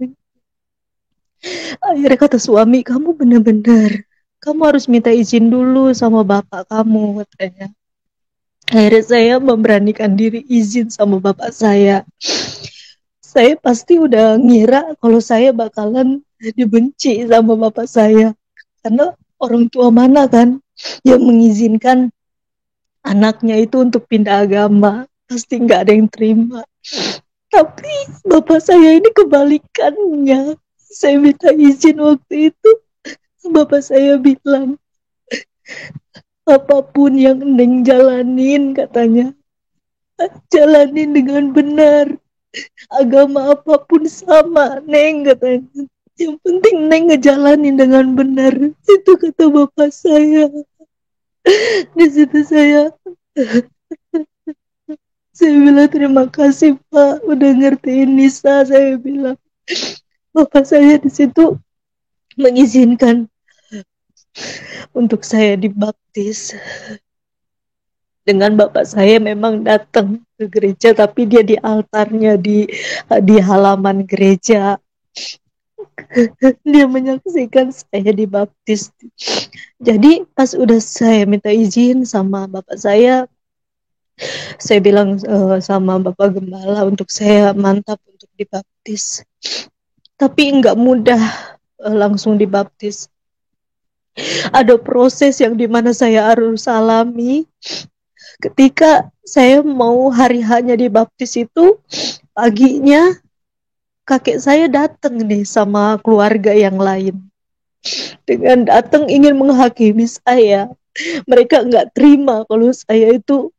Akhirnya kata suami, kamu benar-benar, kamu harus minta izin dulu sama bapak kamu, katanya. Akhirnya saya memberanikan diri izin sama bapak saya. Saya pasti udah ngira kalau saya bakalan dibenci sama bapak saya. Karena orang tua mana kan yang mengizinkan anaknya itu untuk pindah agama. Pasti nggak ada yang terima. Tapi bapak saya ini kebalikannya. Saya minta izin waktu itu. Bapak saya bilang, apapun yang Neng jalanin, katanya, jalanin dengan benar. Agama apapun sama, Neng, katanya. Yang penting Neng ngejalanin dengan benar. Itu kata bapak saya. Di situ saya bilang terima kasih Pak, udah ngertiin Nisa. Saya bilang, bapak saya di situ mengizinkan untuk saya dibaptis. Dengan bapak saya memang datang ke gereja, tapi dia di altarnya, di halaman gereja. Dia menyaksikan saya dibaptis. Jadi pas udah saya minta izin sama bapak saya bilang sama Bapak Gembala untuk saya mantap untuk dibaptis. Tapi nggak mudah langsung dibaptis. Ada proses yang dimana saya harus alami. Ketika saya mau hari hanya dibaptis itu, paginya kakek saya datang nih sama keluarga yang lain. Dengan datang ingin menghakimi saya. Mereka nggak terima kalau saya itu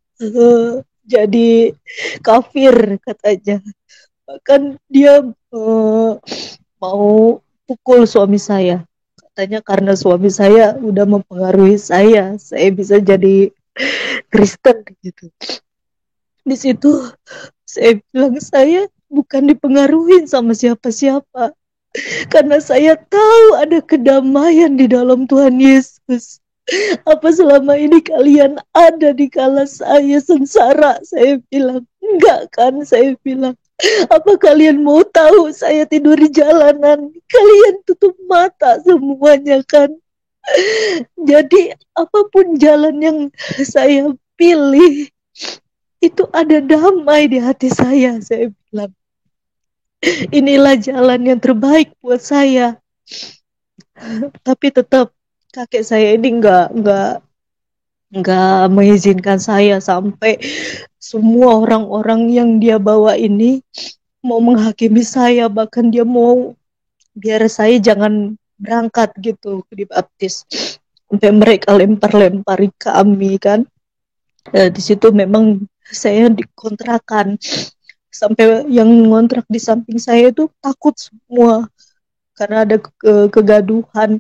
jadi kafir, katanya. Bahkan dia mau pukul suami saya. Katanya karena suami saya udah mempengaruhi saya bisa jadi Kristen gitu. Di situ saya bilang, saya bukan dipengaruhi sama siapa-siapa. Karena saya tahu ada kedamaian di dalam Tuhan Yesus. Apa selama ini kalian ada di kala saya sengsara? Saya bilang, enggak kan? Saya bilang, apa kalian mau tahu saya tidur di jalanan? Kalian tutup mata semuanya kan? Jadi apapun jalan yang saya pilih, itu ada damai di hati saya bilang. Inilah jalan yang terbaik buat saya. Tapi tetap kakek saya ini nggak mengizinkan saya sampai semua orang-orang yang dia bawa ini mau menghakimi saya, bahkan dia mau biar saya jangan berangkat gitu dibaptis. Sampai mereka lempar-lempari kami kan. Di situ memang saya dikontrakan. Sampai yang ngontrak di samping saya itu takut semua karena ada kegaduhan.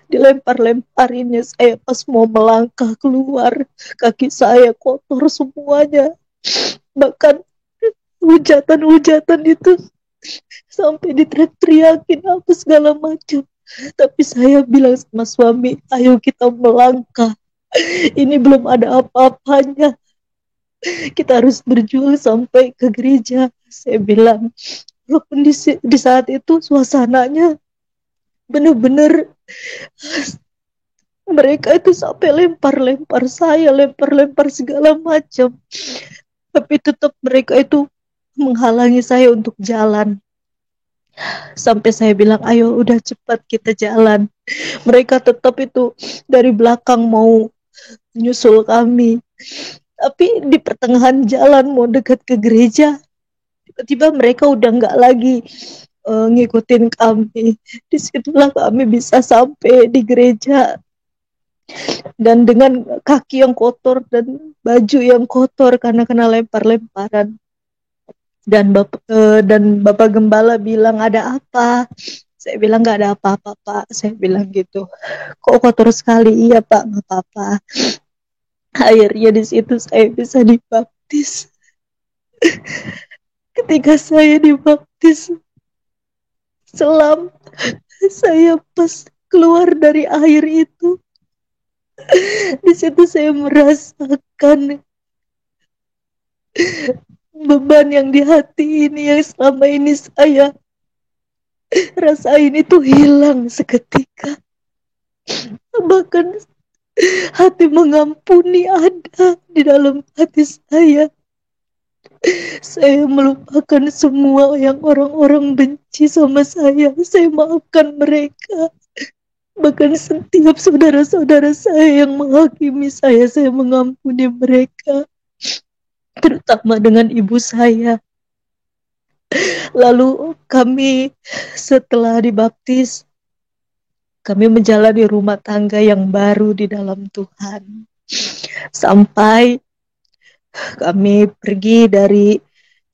Dilempar-lemparinnya, saya pas mau melangkah keluar, kaki saya kotor semuanya. Bahkan hujatan-hujatan itu sampai diteriak-teriakin apa segala macam. Tapi saya bilang sama suami, ayo kita melangkah, ini belum ada apa-apanya, kita harus berjuang sampai ke gereja. Saya bilang, walaupun di saat itu suasananya benar-benar mereka itu sampai lempar-lempar saya, lempar-lempar segala macam. Tapi tetap mereka itu menghalangi saya untuk jalan. Sampai saya bilang, ayo udah cepat kita jalan. Mereka tetap itu dari belakang mau nyusul kami. Tapi di pertengahan jalan mau dekat ke gereja, tiba-tiba mereka udah nggak lagi ngikutin kami. Disitulah kami bisa sampai di gereja. Dan dengan kaki yang kotor dan baju yang kotor karena kena lempar-lemparan. Dan Bapak Gembala bilang, ada apa? Saya bilang, nggak ada apa-apa Pak. Saya bilang gitu. Kok kotor sekali? Iya Pak, nggak apa-apa. Akhirnya di situ saya bisa dibaptis. Ketika saya dibaptis, selam saya pas keluar dari air itu, di situ saya merasakan beban yang di hati ini yang selama ini saya rasain itu hilang seketika. Bahkan hati mengampuni ada di dalam hati saya. Saya melupakan semua yang orang-orang benci sama saya. Saya maafkan mereka. Bahkan setiap saudara-saudara saya yang menghakimi saya mengampuni mereka. Terutama dengan ibu saya. Lalu kami setelah dibaptis, kami menjalani rumah tangga yang baru di dalam Tuhan. Sampai kami pergi dari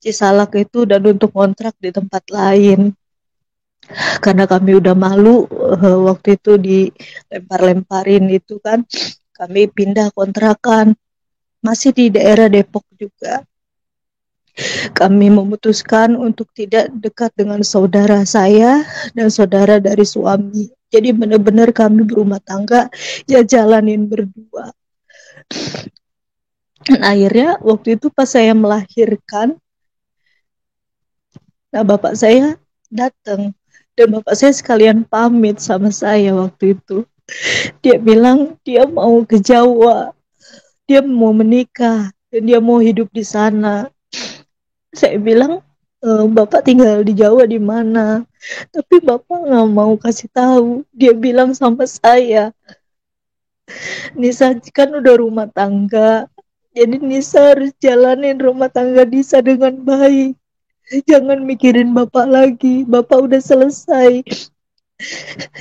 Cisalak itu dan untuk kontrak di tempat lain. Karena kami udah malu waktu itu dilempar-lemparin itu kan. Kami pindah kontrakan. Masih di daerah Depok juga. Kami memutuskan untuk tidak dekat dengan saudara saya dan saudara dari suami. Jadi benar-benar kami berumah tangga ya jalanin berdua. Dan akhirnya waktu itu pas saya melahirkan, nah bapak saya datang dan bapak saya sekalian pamit sama saya waktu itu. Dia bilang dia mau ke Jawa, dia mau menikah dan dia mau hidup di sana. Saya bilang, bapak tinggal di Jawa di mana? Tapi bapak nggak mau kasih tahu. Dia bilang sama saya, Nisa kan udah rumah tangga, jadi Nisa harus jalanin rumah tangga Nisa dengan baik. Jangan mikirin bapak lagi, bapak udah selesai.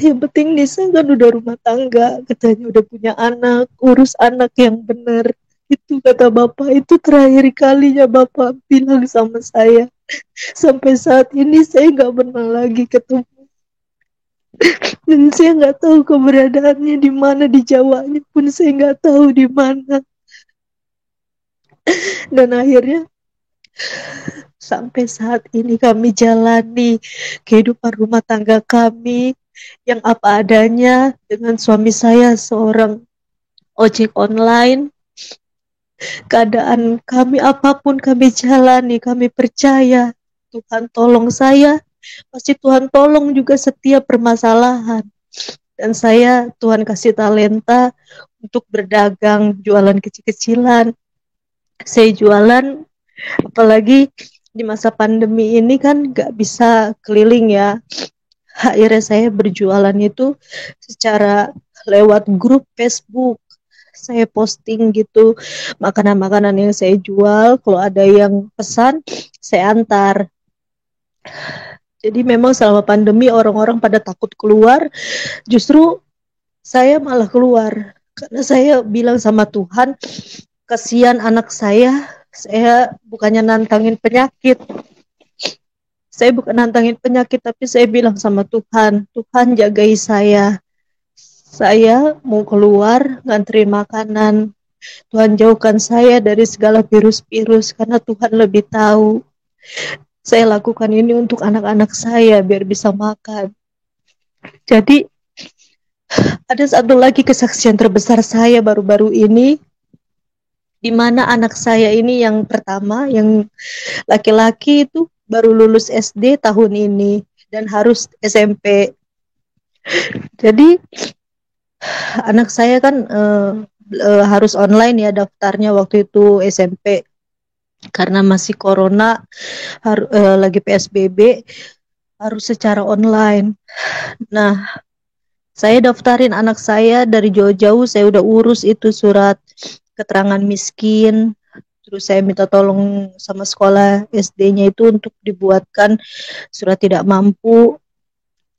Yang penting Nisa kan udah rumah tangga, katanya udah punya anak, urus anak yang benar. Itu kata bapak, itu terakhir kalinya bapak bilang sama saya. Sampai saat ini saya nggak pernah lagi ketemu. Dan saya nggak tahu keberadaannya di mana, di Jawanya pun saya nggak tahu di mana. Dan akhirnya sampai saat ini kami jalani kehidupan rumah tangga kami yang apa adanya dengan suami saya seorang ojek online. Keadaan kami apapun kami jalani, kami percaya Tuhan tolong saya, pasti Tuhan tolong juga setiap permasalahan. Dan saya Tuhan kasih talenta untuk berdagang, jualan kecil-kecilan. Saya jualan, apalagi di masa pandemi ini kan gak bisa keliling ya. Akhirnya saya berjualan itu secara lewat grup Facebook. Saya posting gitu makanan-makanan yang saya jual, kalau ada yang pesan saya antar. Jadi memang selama pandemi orang-orang pada takut keluar, justru saya malah keluar karena saya bilang sama Tuhan, kasihan anak saya bukannya nantangin penyakit. Saya bukan nantangin penyakit, tapi saya bilang sama Tuhan, Tuhan jagai saya. Saya mau keluar nganterin makanan. Tuhan jauhkan saya dari segala virus-virus karena Tuhan lebih tahu. Saya lakukan ini untuk anak-anak saya biar bisa makan. Jadi ada satu lagi kesaksian terbesar saya baru-baru ini, di mana anak saya ini yang pertama, yang laki-laki itu baru lulus SD tahun ini dan harus SMP. Jadi anak saya kan harus online ya daftarnya waktu itu SMP karena masih corona, lagi PSBB, harus secara online. Nah, saya daftarin anak saya dari jauh-jauh, saya udah urus itu surat keterangan miskin, terus saya minta tolong sama sekolah SD-nya itu untuk dibuatkan surat tidak mampu,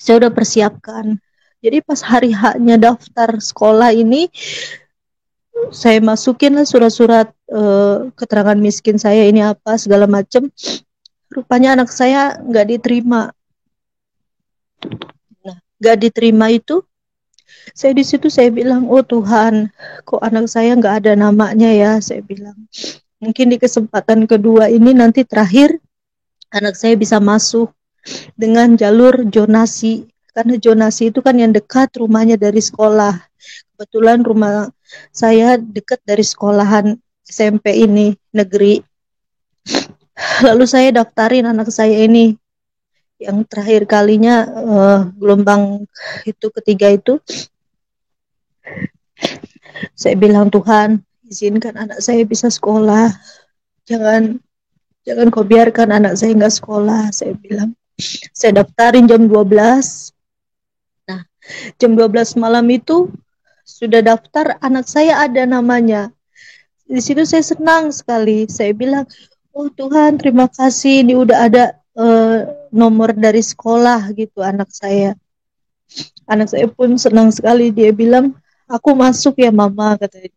saya udah persiapkan. Jadi pas hari H-nya daftar sekolah ini, saya masukin lah surat-surat keterangan miskin saya ini apa segala macam. Rupanya anak saya nggak diterima. Nah, nggak diterima itu, saya di situ saya bilang, oh Tuhan, kok anak saya nggak ada namanya ya? Saya bilang, mungkin di kesempatan kedua ini nanti terakhir anak saya bisa masuk dengan jalur zonasi. Karena zonasi itu kan yang dekat rumahnya dari sekolah. Kebetulan rumah saya dekat dari sekolahan SMP ini, negeri. Lalu saya daftarin anak saya ini. Yang terakhir kalinya gelombang itu ketiga itu, saya bilang, Tuhan, izinkan anak saya bisa sekolah. Jangan kau biarkan anak saya nggak sekolah. Saya bilang, saya daftarin jam 12. Nah, jam 12 malam itu sudah daftar, anak saya ada namanya. Di situ saya senang sekali. Saya bilang, oh Tuhan, terima kasih, ini udah ada nomor dari sekolah gitu anak saya. Anak saya pun senang sekali, dia bilang, aku masuk ya mama, katanya.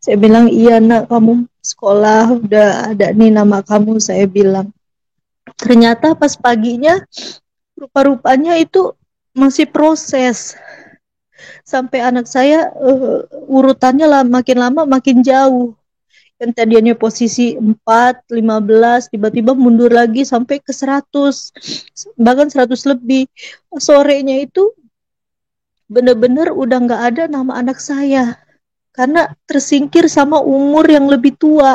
Saya bilang, iya nak, kamu sekolah udah ada nih nama kamu, saya bilang. Ternyata pas paginya, rupa-rupanya itu masih proses. Sampai anak saya urutannya lah makin lama makin jauh. Yang tadinya posisi 4, 15, tiba-tiba mundur lagi sampai ke 100, bahkan 100 lebih. Sorenya itu benar-benar udah nggak ada nama anak saya, karena tersingkir sama umur yang lebih tua.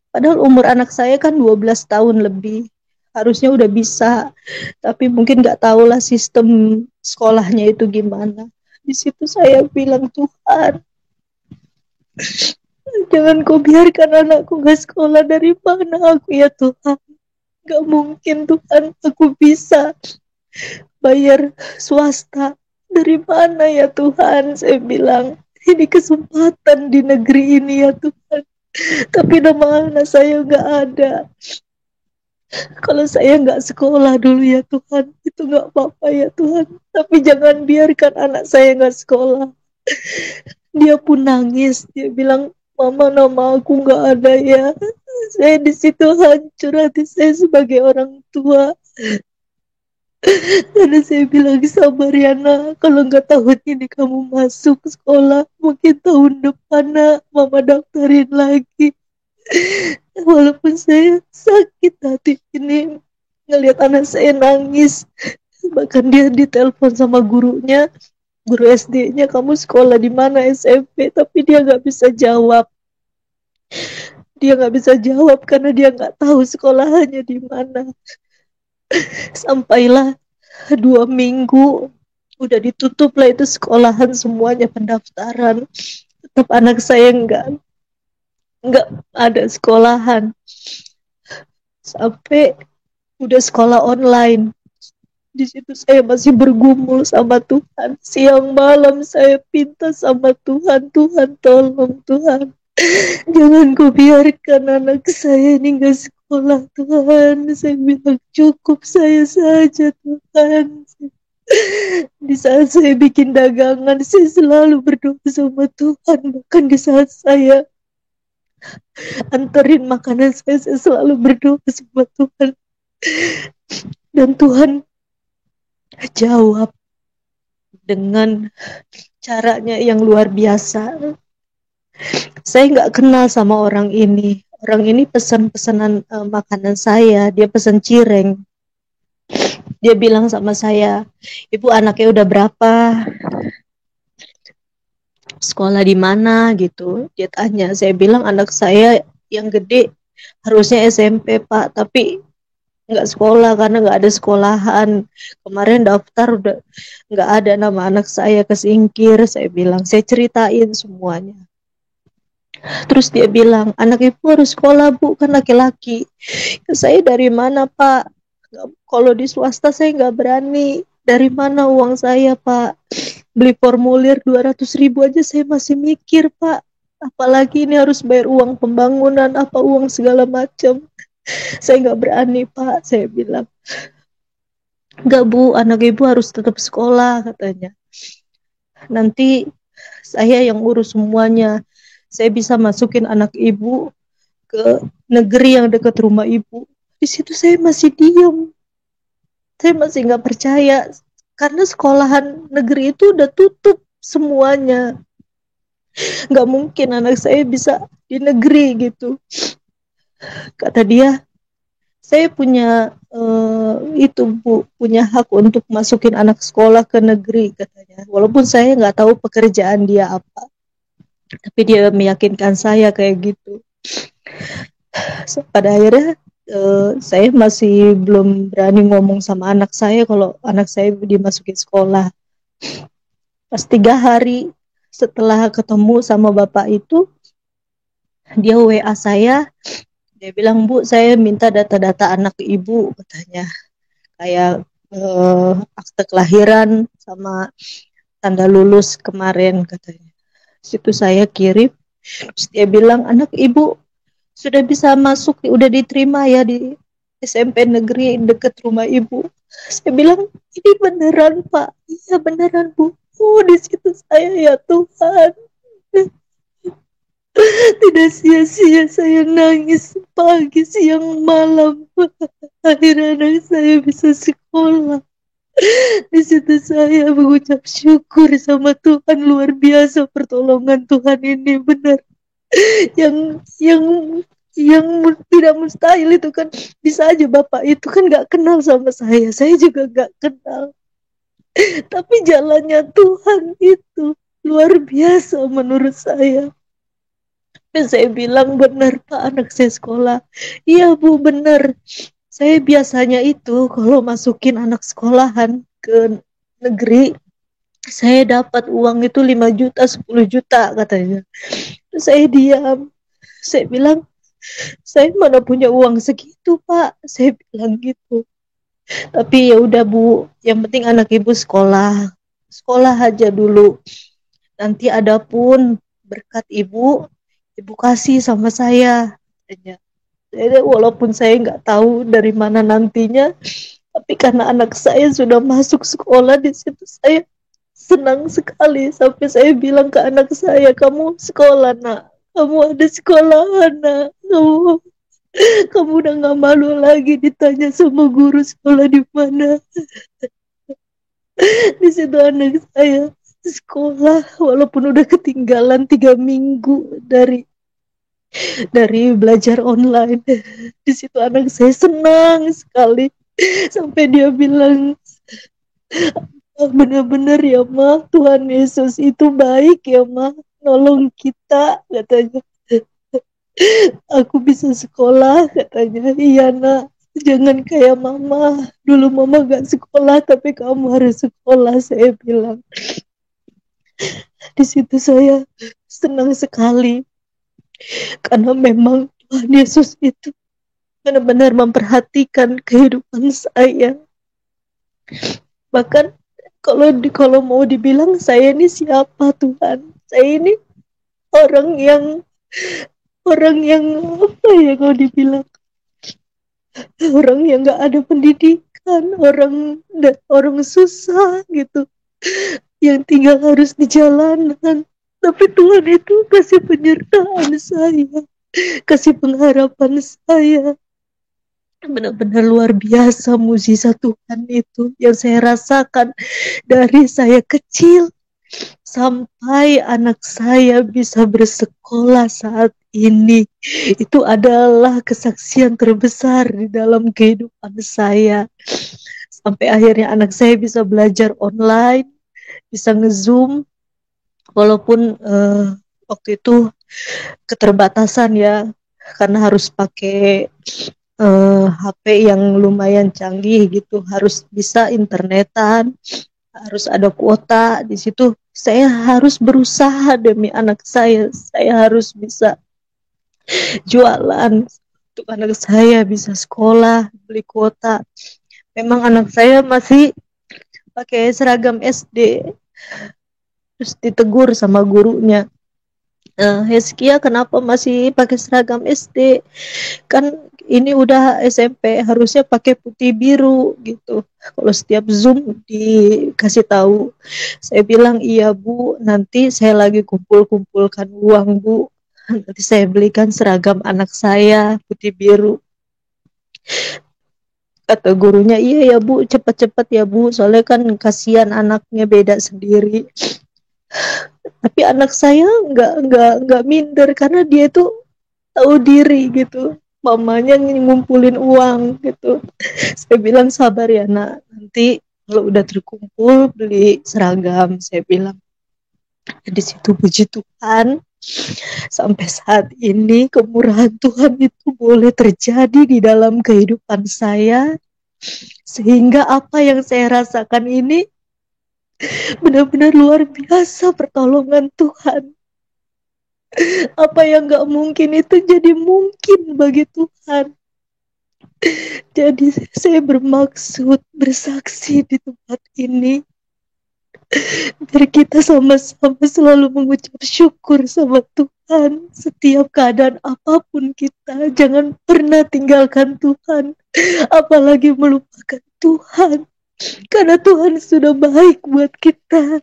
Padahal umur anak saya kan 12 tahun lebih, harusnya udah bisa, tapi mungkin nggak tahulah sistem sekolahnya itu gimana. Di situ saya bilang, Tuhan, jangan kau biarkan anakku gak sekolah. Dari mana aku ya Tuhan? Gak mungkin Tuhan aku bisa bayar swasta. Dari mana ya Tuhan? Saya bilang, ini kesempatan di negeri ini ya Tuhan. Tapi nama anak saya gak ada. Kalau saya gak sekolah dulu ya Tuhan, itu gak apa-apa ya Tuhan. Tapi jangan biarkan anak saya gak sekolah. Dia pun nangis, dia bilang, mama, nama aku nggak ada ya. Saya di situ hancur hati saya sebagai orang tua. Karena saya bilang, sabar ya nak, kalau nggak tahun ini kamu masuk sekolah, mungkin tahun depan nak, mama daftarin lagi. Walaupun saya sakit hati ini ngelihat anak saya nangis, bahkan dia ditelepon sama gurunya, guru SD-nya, kamu sekolah di mana SMP, tapi dia nggak bisa jawab. Dia nggak bisa jawab karena dia nggak tahu sekolahannya di mana. Sampailah 2 minggu udah ditutup lah itu sekolahan semuanya pendaftaran, tetap anak saya nggak ada sekolahan. Sampai udah sekolah online, di situ saya masih bergumul sama Tuhan. Siang malam saya pinta sama Tuhan, Tuhan tolong Tuhan, jangan kau biarkan anak saya ini nggak sekolah Tuhan. Saya bilang cukup saya saja Tuhan. Di saat saya bikin dagangan, saya selalu berdoa sama Tuhan. Bahkan di saat saya anterin makanan saya selalu berdoa sama Tuhan. Dan Tuhan jawab dengan caranya yang luar biasa. Saya nggak kenal sama orang ini. Orang ini pesan-pesanan makanan saya. Dia pesan cireng. Dia bilang sama saya, ibu anaknya udah berapa? Sekolah di mana gitu. Dia tanya. Saya bilang anak saya yang gede harusnya SMP Pak, tapi nggak sekolah karena nggak ada sekolahan. Kemarin daftar udah nggak ada nama anak saya, kesingkir. Saya bilang, saya ceritain semuanya. Terus dia bilang, anak ibu harus sekolah bu, kan laki-laki. Saya dari mana Pak? Kalau di swasta saya nggak berani. Dari mana uang saya Pak? Beli formulir 200.000 aja saya masih mikir Pak. Apalagi ini harus bayar uang pembangunan, apa uang segala macam. Saya nggak berani Pak, saya bilang. Nggak bu, anak ibu harus tetap sekolah katanya. Nanti saya yang urus semuanya. Saya bisa masukin anak ibu ke negeri yang dekat rumah ibu. Di situ saya masih diam. Saya masih nggak percaya karena sekolahan negeri itu udah tutup semuanya. Nggak mungkin anak saya bisa di negeri gitu. Kata dia, saya punya itu bu, punya hak untuk masukin anak sekolah ke negeri katanya. Walaupun saya nggak tahu pekerjaan dia apa, tapi dia meyakinkan saya kayak gitu. Pada akhirnya saya masih belum berani ngomong sama anak saya kalau anak saya dimasukin sekolah. Pas 3 hari setelah ketemu sama bapak itu, dia WA saya, dia bilang bu saya minta data-data anak ibu katanya, kayak akte kelahiran sama tanda lulus kemarin katanya. Situ saya kirim, terus dia bilang anak ibu sudah bisa masuk, udah diterima ya di SMP negeri dekat rumah ibu. Saya bilang ini beneran Pak? Iya beneran Bu. Oh di situ saya ya Tuhan, tidak sia-sia saya nangis pagi siang malam. Akhirnya anak saya bisa sekolah. Di situ saya mengucap syukur sama Tuhan, luar biasa pertolongan Tuhan ini benar. Yang yang tidak mustahil itu kan bisa aja bapak itu kan nggak kenal sama saya juga nggak kenal, tapi jalannya Tuhan itu luar biasa menurut saya. Dan saya bilang benar Pak anak saya sekolah. Iya Bu benar. Saya biasanya itu kalau masukin anak sekolahan ke negeri, saya dapat uang itu 5 juta, 10 juta katanya. Terus saya diam. Saya bilang, saya mana punya uang segitu Pak. Saya bilang gitu. Tapi ya udah Bu, yang penting anak ibu sekolah. Sekolah aja dulu. Nanti ada pun berkat ibu, ibu kasih sama saya. Jadi walaupun saya nggak tahu dari mana nantinya, tapi karena anak saya sudah masuk sekolah di situ, saya senang sekali. Sampai saya bilang ke anak saya, kamu sekolah nak, kamu ada sekolah nak, kamu udah nggak malu lagi ditanya sama guru sekolah di mana. Di situ anak saya sekolah walaupun udah ketinggalan 3 minggu dari dari belajar online. Di situ anak saya senang sekali sampai dia bilang, "Oh, benar-benar ya Ma, Tuhan Yesus itu baik ya Ma, nolong kita," katanya. "Aku bisa sekolah," katanya. "Iya nak, jangan kayak Mama. Dulu Mama gak sekolah, tapi kamu harus sekolah," saya bilang. Di situ saya senang sekali karena memang Tuhan Yesus itu benar-benar memperhatikan kehidupan saya. Bahkan kalau mau dibilang saya ini siapa Tuhan? Saya ini orang yang apa ya kalau dibilang, orang yang nggak ada pendidikan, orang susah gitu, yang tinggal harus di jalanan. Tapi Tuhan itu kasih penyertaan saya, kasih pengharapan saya. Benar-benar luar biasa mukjizat Tuhan itu yang saya rasakan dari saya kecil sampai anak saya bisa bersekolah saat ini. Itu adalah kesaksian terbesar di dalam kehidupan saya. Sampai akhirnya anak saya bisa belajar online, bisa nge-zoom, walaupun waktu itu keterbatasan ya, karena harus pakai HP yang lumayan canggih gitu, harus bisa internetan, harus ada kuota. Di situ saya harus berusaha demi anak saya harus bisa jualan untuk anak saya bisa sekolah, beli kuota. Memang anak saya masih pakai seragam SD, terus ditegur sama gurunya, "Heskia, kenapa masih pakai seragam SD? Kan ini udah SMP, harusnya pakai putih biru," gitu. Kalau setiap Zoom dikasih tahu. Saya bilang, "Iya Bu, nanti saya lagi kumpul-kumpulkan uang Bu. Nanti saya belikan seragam anak saya putih biru." Kata gurunya, "Iya ya Bu, cepat-cepat ya Bu, soalnya kan kasihan anaknya beda sendiri." Tapi anak saya nggak minder karena dia tuh tahu diri gitu. Mamanya ngumpulin uang gitu. Saya bilang, "Sabar ya nak, nanti kalau udah terkumpul beli seragam," saya bilang. Di situ puji Tuhan, sampai saat ini kemurahan Tuhan itu boleh terjadi di dalam kehidupan saya, sehingga apa yang saya rasakan ini benar-benar luar biasa pertolongan Tuhan. Apa yang gak mungkin itu jadi mungkin bagi Tuhan. Jadi saya bermaksud bersaksi di tempat ini, biar kita sama-sama selalu mengucap syukur sama Tuhan. Setiap keadaan apapun kita, jangan pernah tinggalkan Tuhan, apalagi melupakan Tuhan. Karena Tuhan sudah baik buat kita.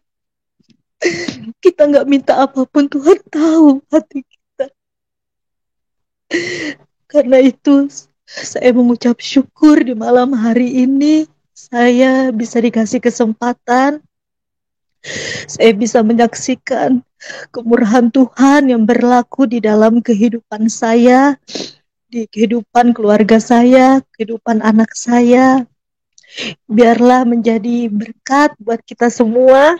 Kita nggak minta apapun, Tuhan tahu hati kita. Karena itu saya mengucap syukur di malam hari ini. Saya bisa dikasih kesempatan, saya bisa menyaksikan kemurahan Tuhan yang berlaku di dalam kehidupan saya, di kehidupan keluarga saya, kehidupan anak saya. Biarlah menjadi berkat buat kita semua,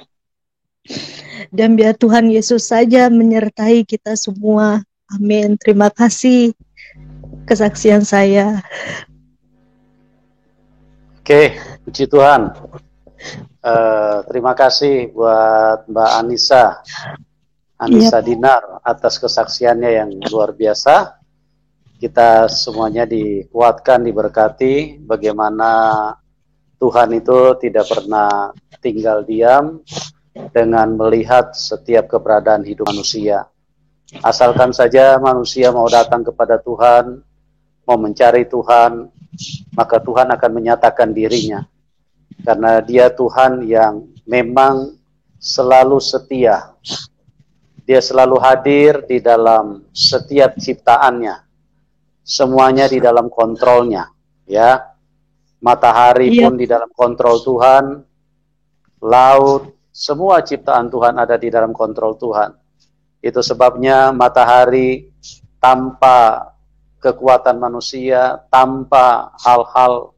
dan biar Tuhan Yesus saja menyertai kita semua. Amin. Terima kasih kesaksian saya. Oke, puji Tuhan. Terima kasih buat Mbak Anissa Dinar atas kesaksiannya yang luar biasa. Kita semuanya dikuatkan, diberkati, bagaimana Tuhan itu tidak pernah tinggal diam dengan melihat setiap keberadaan hidup manusia. Asalkan saja manusia mau datang kepada Tuhan, mau mencari Tuhan, maka Tuhan akan menyatakan dirinya. Karena dia Tuhan yang memang selalu setia. Dia selalu hadir di dalam setiap ciptaannya. Semuanya di dalam kontrolnya, ya. Matahari pun di dalam kontrol Tuhan, laut, semua ciptaan Tuhan ada di dalam kontrol Tuhan. Itu sebabnya matahari tanpa kekuatan manusia, tanpa hal-hal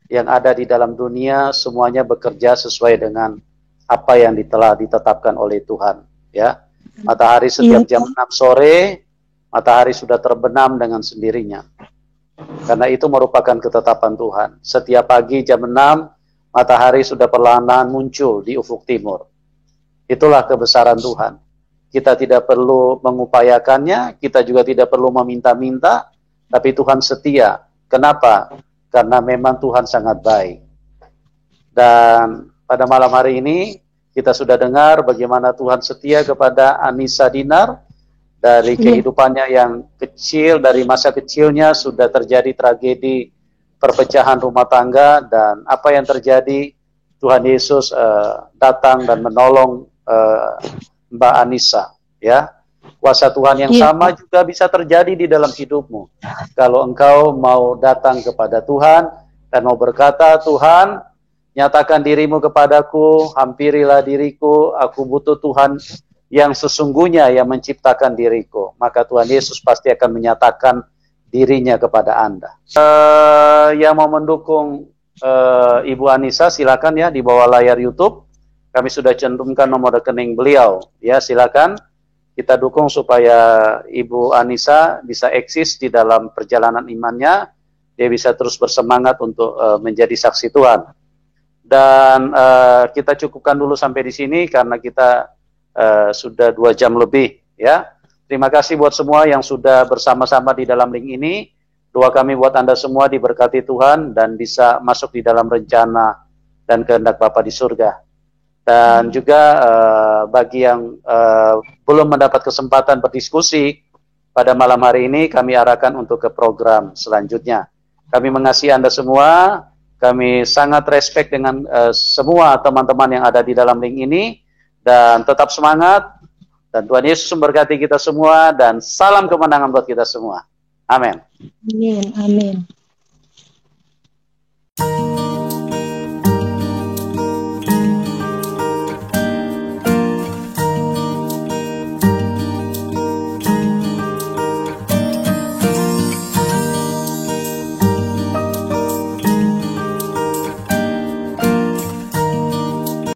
yang ada di dalam dunia, semuanya bekerja sesuai dengan apa yang telah ditetapkan oleh Tuhan. Ya, matahari setiap jam 6 sore, matahari sudah terbenam dengan sendirinya. Karena itu merupakan ketetapan Tuhan. Setiap pagi jam 6, matahari sudah perlahan-lahan muncul di ufuk timur. Itulah kebesaran Tuhan. Kita tidak perlu mengupayakannya, kita juga tidak perlu meminta-minta, tapi Tuhan setia. Kenapa? Karena memang Tuhan sangat baik. Dan pada malam hari ini, kita sudah dengar bagaimana Tuhan setia kepada Anissa Dinar. Dari kehidupannya yang kecil, dari masa kecilnya sudah terjadi tragedi perpecahan rumah tangga, dan apa yang terjadi, Tuhan Yesus datang dan menolong Mbak Anissa. Ya, kuasa Tuhan yang sama juga bisa terjadi di dalam hidupmu. Kalau engkau mau datang kepada Tuhan dan mau berkata, Tuhan, nyatakan dirimu kepadaku, hampirilah diriku, aku butuh Tuhan yang sesungguhnya yang menciptakan diriku, maka Tuhan Yesus pasti akan menyatakan dirinya kepada Anda. Yang mau mendukung Ibu Anissa, silakan ya, di bawah layar YouTube. Kami sudah cantumkan nomor rekening beliau. Ya, silakan kita dukung supaya Ibu Anissa bisa eksis di dalam perjalanan imannya. Dia bisa terus bersemangat untuk menjadi saksi Tuhan. Dan kita cukupkan dulu sampai di sini karena kita sudah 2 jam lebih, ya. Terima kasih buat semua yang sudah bersama-sama di dalam link ini. Doa kami buat Anda semua diberkati Tuhan dan bisa masuk di dalam rencana dan kehendak Bapa di surga. Dan juga bagi yang belum mendapat kesempatan berdiskusi pada malam hari ini, kami arahkan untuk ke program selanjutnya. Kami mengasihi Anda semua. Kami sangat respect dengan semua teman-teman yang ada di dalam link ini. Dan tetap semangat, dan Tuhan Yesus memberkati kita semua, dan salam kemenangan buat kita semua. Amin. Amin. Amin.